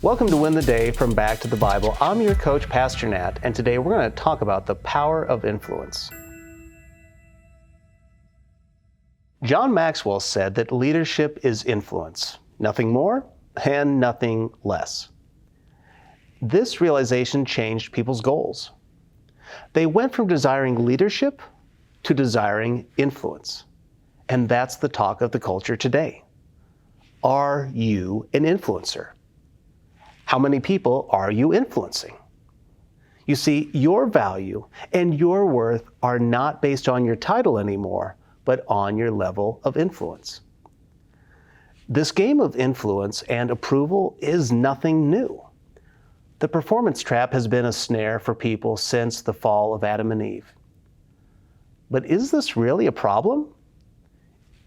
Welcome to Win the Day from Back to the Bible. I'm your coach, Pastor Nat, and today we're going to talk about the power of influence. John Maxwell said that leadership is influence, nothing more and nothing less. This realization changed people's goals. They went from desiring leadership to desiring influence. And that's the talk of the culture today. Are you an influencer? How many people are you influencing? You see, your value and your worth are not based on your title anymore, but on your level of influence. This game of influence and approval is nothing new. The performance trap has been a snare for people since the fall of Adam and Eve. But is this really a problem?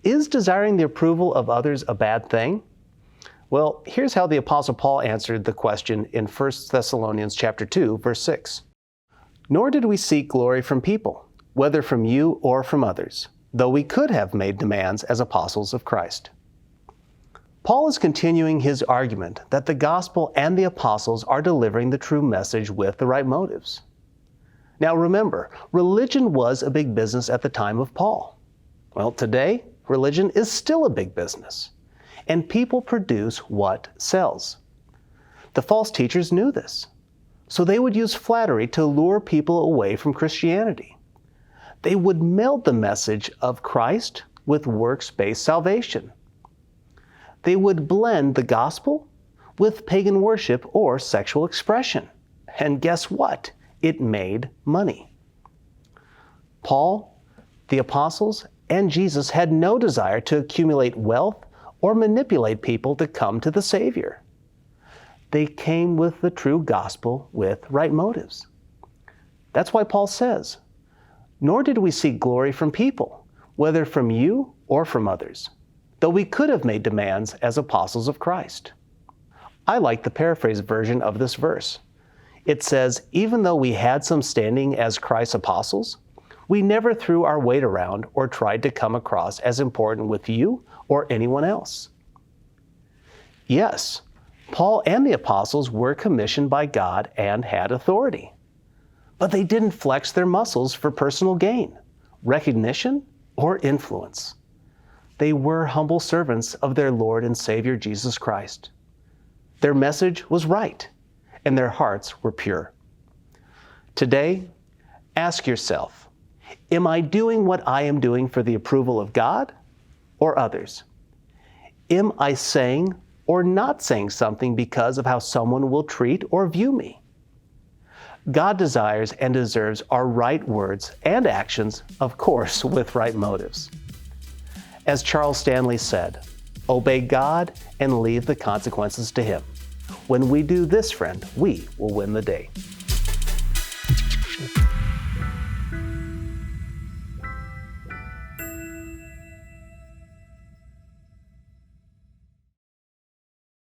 Is desiring the approval of others a bad thing? Well, here's how the Apostle Paul answered the question in 1 Thessalonians chapter 2, verse 6. Nor did we seek glory from people, whether from you or from others, though we could have made demands as apostles of Christ. Paul is continuing his argument that the gospel and the apostles are delivering the true message with the right motives. Now remember, religion was a big business at the time of Paul. Well, today, religion is still a big business. And people produce what sells. The false teachers knew this, so they would use flattery to lure people away from Christianity. They would meld the message of Christ with works-based salvation. They would blend the gospel with pagan worship or sexual expression. And guess what? It made money. Paul, the apostles, and Jesus had no desire to accumulate wealth or manipulate people to come to the Savior. They came with the true gospel with right motives. That's why Paul says, nor did we seek glory from people, whether from you or from others, though we could have made demands as apostles of Christ. I like the paraphrase version of this verse. It says, even though we had some standing as Christ's apostles, we never threw our weight around or tried to come across as important with you or anyone else. Yes, Paul and the apostles were commissioned by God and had authority. But they didn't flex their muscles for personal gain, recognition, or influence. They were humble servants of their Lord and Savior Jesus Christ. Their message was right, and their hearts were pure. Today, ask yourself, am I doing what I am doing for the approval of God or others? Am I saying or not saying something because of how someone will treat or view me? God desires and deserves our right words and actions, of course, with right motives. As Charles Stanley said, obey God and leave the consequences to Him. When we do this, friend, we will win the day.